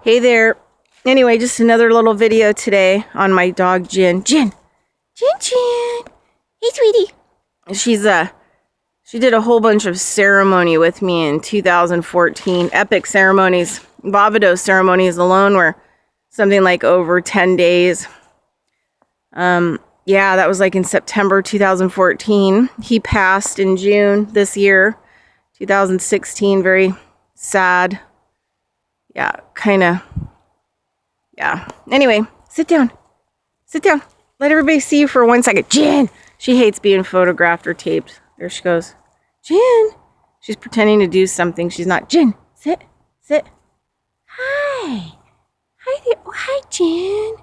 Hey there. Anyway, just another little video today on my dog Jin. Jin. Hey, sweetie. She did a whole bunch of ceremony with me in 2014. Epic ceremonies. Barbados ceremonies alone were something like over 10 days. Yeah, that was like in September 2014. He passed in June this year, 2016. Very sad. Yeah, yeah. Anyway, sit down. Sit down. Let everybody see you for 1 second. Jin! She hates being photographed or taped. There she goes. Jin! She's pretending to do something. She's not. Jin! Sit. Sit. Hi. Hi there. Oh, hi, Jin.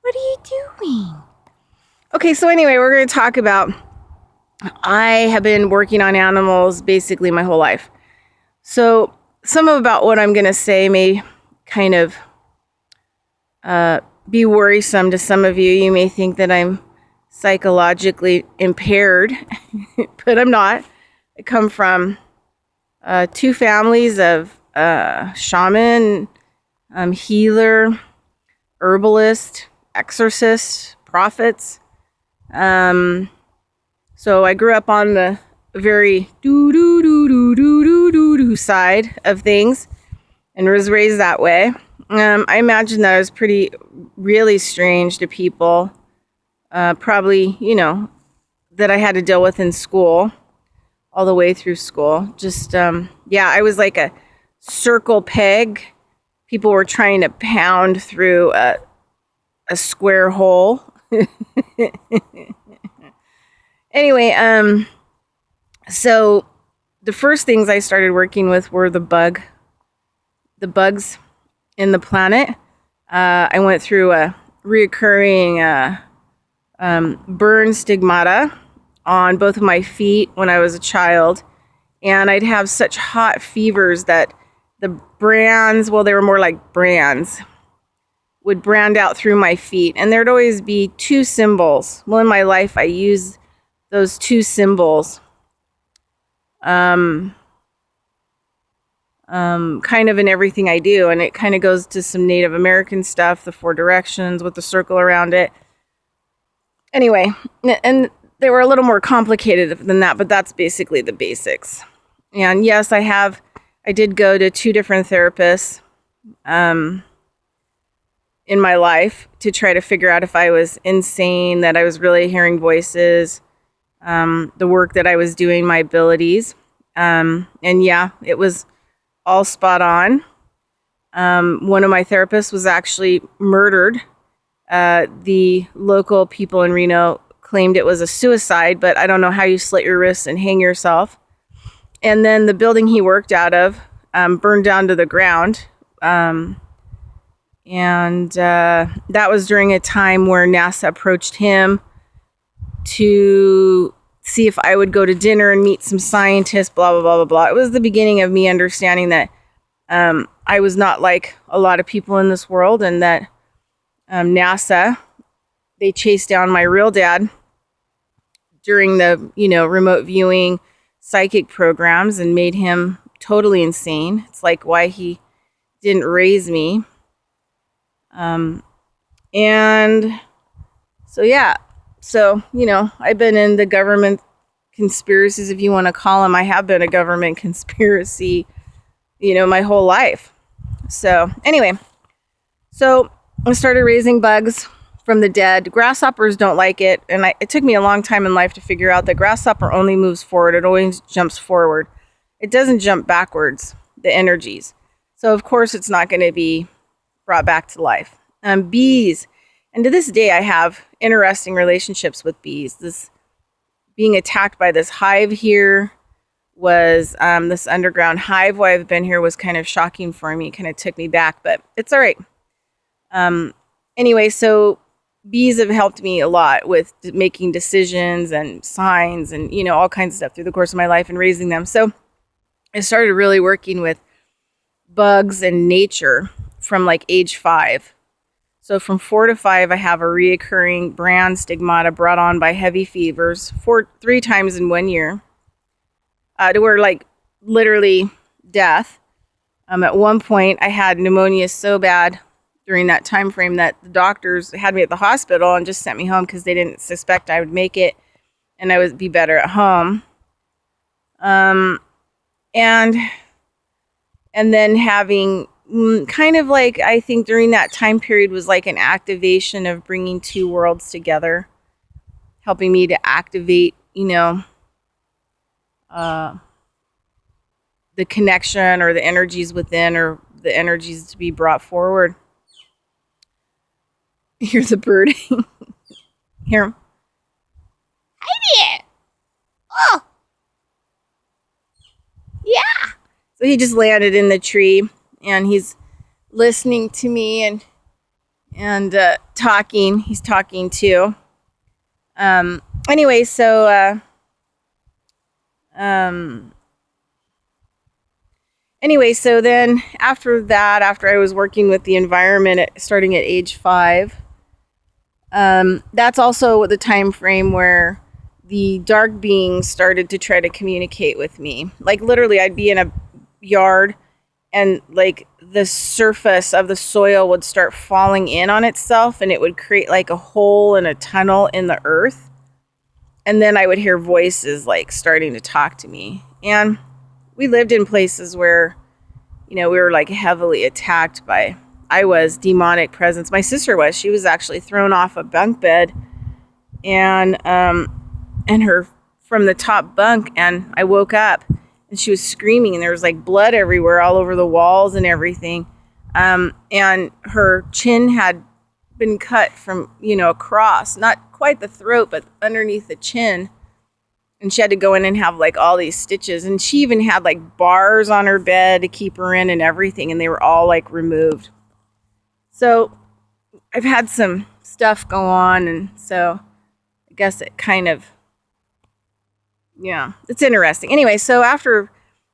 What are you doing? Okay, so anyway, we're going to talk about... I have been working on animals basically my whole life. So some about what I'm going to say may kind of be worrisome to some of you. You may think that I'm psychologically impaired, but I'm not. I come from two families of shaman, healer, herbalist, exorcist, prophets. So I grew up on the very do side of things and was raised that way. I imagine that I was really strange to people. Probably, that I had to deal with in school, all the way through school. Just, yeah, I was like a circle peg. People were trying to pound through a square hole. Anyway, so the first things I started working with were the bugs in the planet. I went through a reoccurring burn stigmata on both of my feet when I was a child, and I'd have such hot fevers that the brands, well, they were more like brands, would brand out through my feet, and there'd always be two symbols. Well, in my life, I used those two symbols kind of in everything I do, and it kind of goes to some Native American stuff, the 4 directions with the circle around it. Anyway, and they were a little more complicated than that, but that's basically the basics. And yes, I did go to 2 different therapists in my life to try to figure out if I was insane, that I was really hearing voices, the work that I was doing, my abilities. And yeah, it was all spot on. One of my therapists was actually murdered. The local people in Reno claimed it was a suicide, but I don't know how you slit your wrists and hang yourself. And then the building he worked out of burned down to the ground. And that was during a time where NASA approached him to see if I would go to dinner and meet some scientists, blah, blah, blah, blah, blah. It was the beginning of me understanding that I was not like a lot of people in this world, and that NASA, they chased down my real dad during the, remote viewing psychic programs and made him totally insane. It's like why he didn't raise me. And so, yeah. So, I've been in the government conspiracies, if you want to call them. I have been a government conspiracy, my whole life. So anyway, so I started raising bugs from the dead. Grasshoppers don't like it. And it took me a long time in life to figure out that grasshopper only moves forward. It always jumps forward. It doesn't jump backwards, the energies. So of course it's not going to be brought back to life. Bees. And to this day, I have interesting relationships with bees. This being attacked by this hive here was this underground hive while I've been here was kind of shocking for me. It kind of took me back, but it's all right. Anyway, so bees have helped me a lot with making decisions and signs and, all kinds of stuff through the course of my life and raising them. So I started really working with bugs and nature from like age 5. So from 4 to 5, I have a reoccurring brand stigmata brought on by heavy fevers 3 times in 1 year, to where like literally death. At one point, I had pneumonia so bad during that time frame that the doctors had me at the hospital and just sent me home because they didn't suspect I would make it and I would be better at home. And then having kind of like, I think during that time period was like an activation of bringing two worlds together, helping me to activate, the connection or the energies within or the energies to be brought forward. Here's a bird. Hear him. Hi there. Oh. Yeah. So he just landed in the tree and he's listening to me and talking. He's talking too. Anyway, so then after that, after I was working with the environment starting at age 5, that's also the time frame where the dark beings started to try to communicate with me. Like literally, I'd be in a yard and like the surface of the soil would start falling in on itself and it would create like a hole and a tunnel in the earth. And then I would hear voices like starting to talk to me. And we lived in places where, we were like heavily attacked by, I was, demonic presence. My sister was. She was actually thrown off a bunk bed and her from the top bunk, and I woke up and she was screaming and there was like blood everywhere all over the walls and everything. And her chin had been cut from, across, not quite the throat, but underneath the chin. And she had to go in and have like all these stitches. And she even had like bars on her bed to keep her in and everything. And they were all like removed. So I've had some stuff go on. And so I guess it kind of, it's interesting. Anyway, so after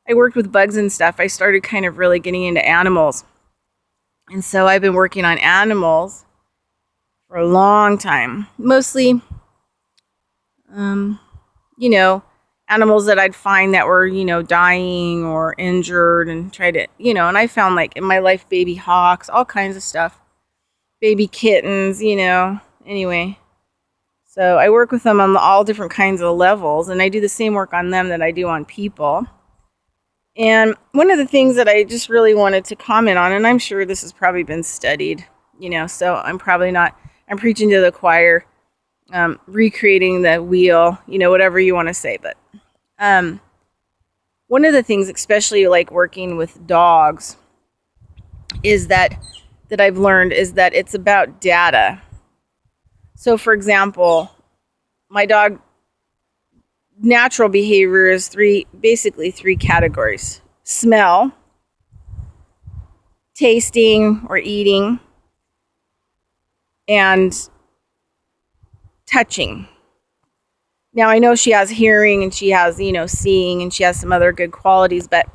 I worked with bugs and stuff, I started kind of really getting into animals. And so I've been working on animals for a long time. Mostly, animals that I'd find that were, dying or injured and try to, and I found like in my life, baby hawks, all kinds of stuff, baby kittens, anyway. So I work with them on all different kinds of levels and I do the same work on them that I do on people. And one of the things that I just really wanted to comment on, and I'm sure this has probably been studied, so I'm preaching to the choir, recreating the wheel, whatever you want to say. But one of the things, especially like working with dogs, is that I've learned is that it's about data. So, for example, my dog natural behavior is basically three categories: smell, tasting or eating, and touching. Now, I know she has hearing and she has, seeing, and she has some other good qualities, but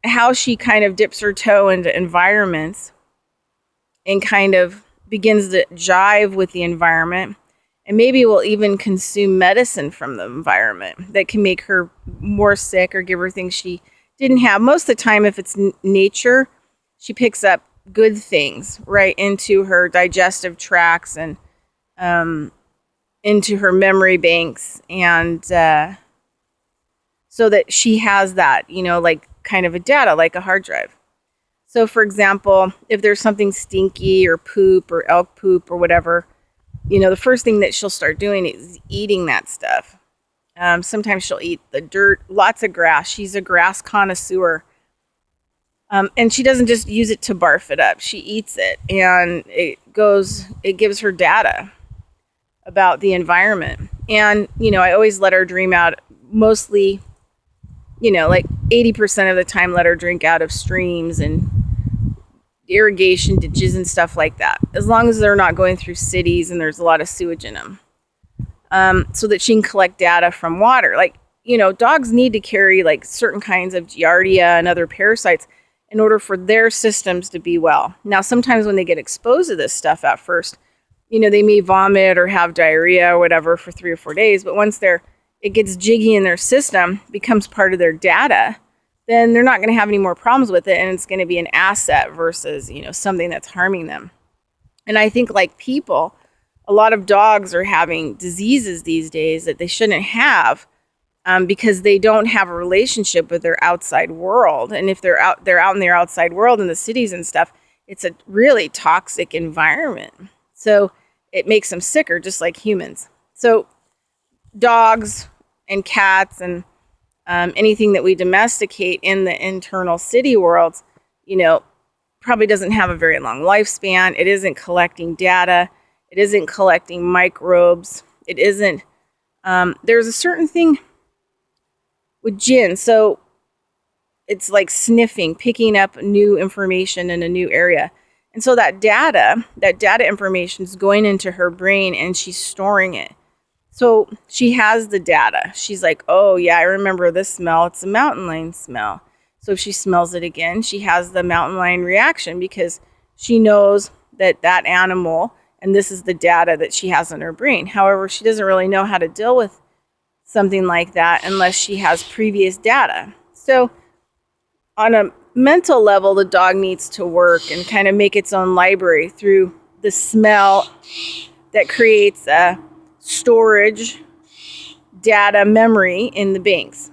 how she kind of dips her toe into environments and kind of begins to jive with the environment, and maybe will even consume medicine from the environment that can make her more sick or give her things she didn't have. Most of the time, if it's nature, she picks up good things right into her digestive tracts and into her memory banks, and so that she has that, like kind of a data, like a hard drive. So, for example, if there's something stinky or poop or elk poop or whatever, the first thing that she'll start doing is eating that stuff. Sometimes she'll eat the dirt, lots of grass. She's a grass connoisseur. And she doesn't just use it to barf it up. She eats it, and it gives her data about the environment. And, I always let her dream out, mostly, like 80% of the time, let her drink out of streams and irrigation ditches and stuff like that, as long as they're not going through cities and there's a lot of sewage in them, so that she can collect data from water. Like, dogs need to carry like certain kinds of giardia and other parasites in order for their systems to be well. Now, sometimes when they get exposed to this stuff at first, they may vomit or have diarrhea or whatever for 3 or 4 days, but once it gets jiggy in their system, becomes part of their data, then they're not going to have any more problems with it, and it's going to be an asset versus, something that's harming them. And I think, like people, a lot of dogs are having diseases these days that they shouldn't have, because they don't have a relationship with their outside world. And if they're out in their outside world in the cities and stuff, it's a really toxic environment. So it makes them sicker, just like humans. So dogs and cats and anything that we domesticate in the internal city worlds, probably doesn't have a very long lifespan. It isn't collecting data. It isn't collecting microbes. It isn't, there's a certain thing with gin. So it's like sniffing, picking up new information in a new area. And so that data information is going into her brain and she's storing it. So she has the data. She's like, oh yeah, I remember this smell. It's a mountain lion smell. So if she smells it again, she has the mountain lion reaction because she knows that animal, and this is the data that she has in her brain. However, she doesn't really know how to deal with something like that unless she has previous data. So on a mental level, the dog needs to work and kind of make its own library through the smell that creates a storage data memory in the banks.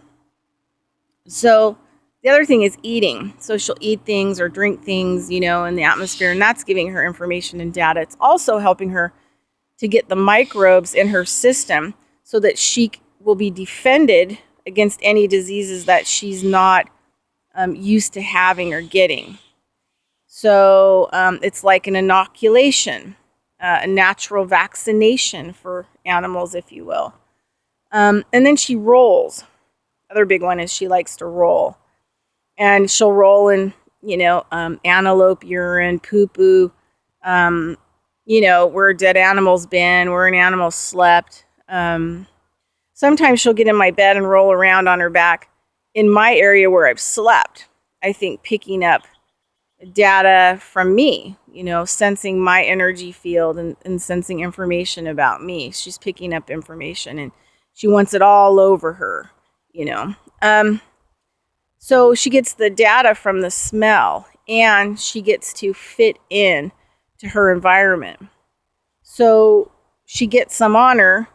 So the other thing is eating. So she'll eat things or drink things, in the atmosphere, and that's giving her information and data. It's also helping her to get the microbes in her system so that she will be defended against any diseases that she's not used to having or getting. So it's like an inoculation, a natural vaccination for animals, if you will. And then she rolls. Other big one is she likes to roll. And she'll roll in, antelope urine, poo-poo, where dead animals been, where an animal slept. Sometimes she'll get in my bed and roll around on her back in my area where I've slept. I think picking up data from me, sensing my energy field and sensing information about me. She's picking up information and she wants it all over her, So she gets the data from the smell and she gets to fit in to her environment. So she gets some on her.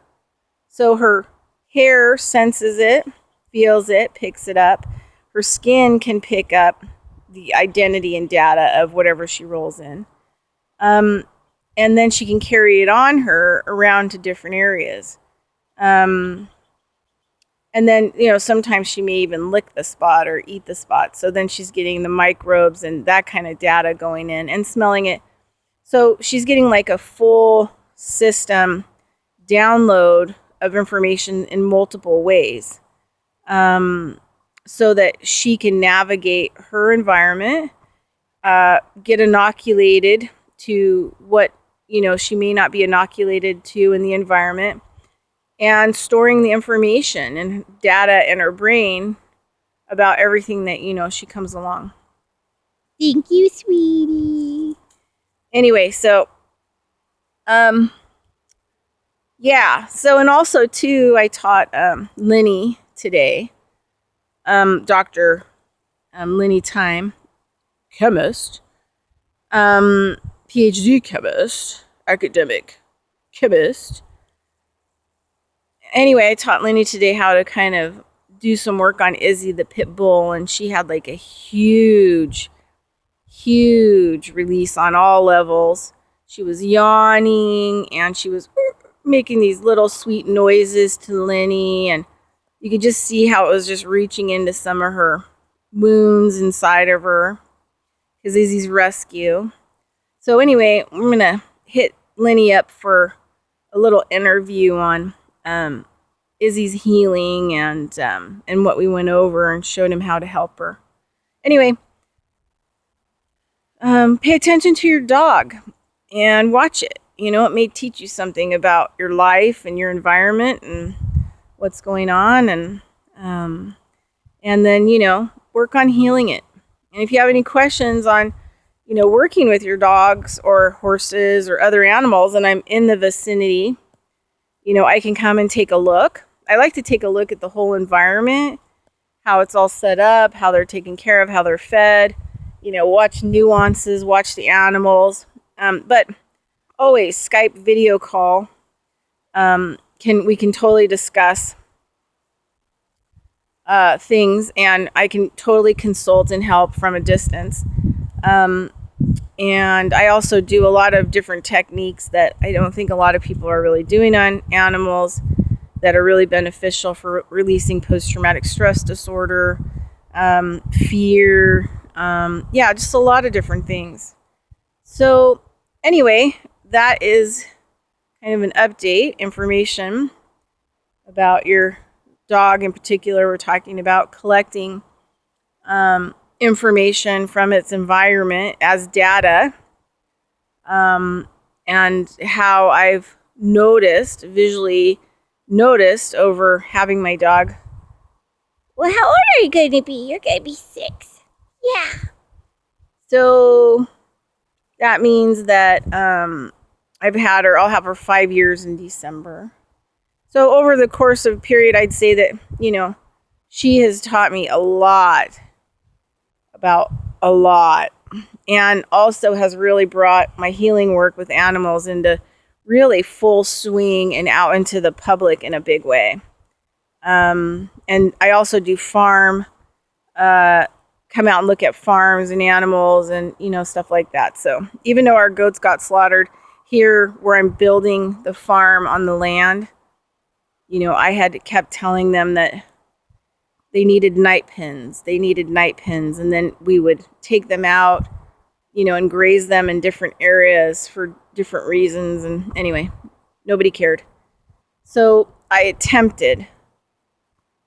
So her hair senses it, feels it, picks it up. Her skin can pick up the identity and data of whatever she rolls in. And then she can carry it on her around to different areas. And then, sometimes she may even lick the spot or eat the spot. So then she's getting the microbes and that kind of data going in and smelling it. So she's getting like a full system download of information in multiple ways. So that she can navigate her environment, get inoculated to what, she may not be inoculated to in the environment, and storing the information and data in her brain about everything that, she comes along. Thank you, sweetie. Anyway, so, yeah. So, and also, too, I taught Lenny today. Dr. Lenny Time, chemist, PhD chemist, academic chemist. Anyway, I taught Lenny today how to kind of do some work on Izzy, the pit bull, and she had like a huge release on all levels. She was yawning and she was making these little sweet noises to Lenny, and you could just see how it was just reaching into some of her wounds inside of her because Izzy's rescue. So anyway, I'm going to hit Lenny up for a little interview on Izzy's healing and what we went over and showed him how to help her. Anyway, pay attention to your dog and watch it. It may teach you something about your life and your environment and what's going on, and then work on healing it. And if you have any questions on working with your dogs or horses or other animals, and I'm in the vicinity, I can come and take a look. I like to take a look at the whole environment, how it's all set up, how they're taken care of, how they're fed, watch nuances, watch the animals. But always Skype video call. We can totally discuss things, and I can totally consult and help from a distance. And I also do a lot of different techniques that I don't think a lot of people are really doing on animals that are really beneficial for releasing post-traumatic stress disorder, fear, just a lot of different things. So anyway, that is kind of an update, information about your dog in particular. We're talking about collecting information from its environment as data, and how I've visually noticed over having my dog. Well, how old are you going to be? You're going to be 6. Yeah. So that means that I'll have her 5 years in December. So over the course of a period, I'd say that, she has taught me a lot about a lot, and also has really brought my healing work with animals into really full swing and out into the public in a big way. And I also do come out and look at farms and animals and, stuff like that. So even though our goats got slaughtered here where I'm building the farm on the land, I had kept telling them that they needed night pens. And then we would take them out, and graze them in different areas for different reasons. And anyway, nobody cared. So I attempted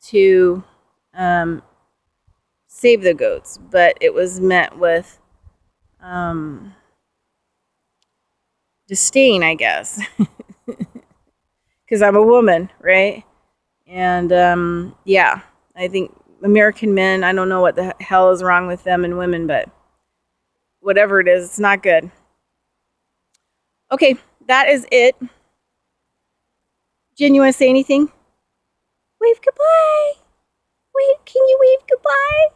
to save the goats, but it was met with disdain, I guess, because I'm a woman, right? And I think American men, I don't know what the hell is wrong with them and women, but whatever it is, it's not good. Okay, that is it. Jen, you want to say anything? Wave goodbye. Wait, can you wave goodbye?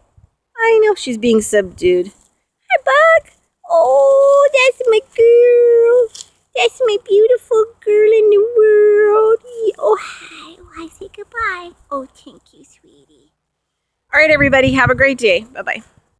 I know she's being subdued. Hi, Bug. Oh, that's my girl. That's my beautiful girl in the world. Oh, hi. Oh, I say goodbye. Oh, thank you, sweetie. All right, everybody, have a great day. Bye-bye.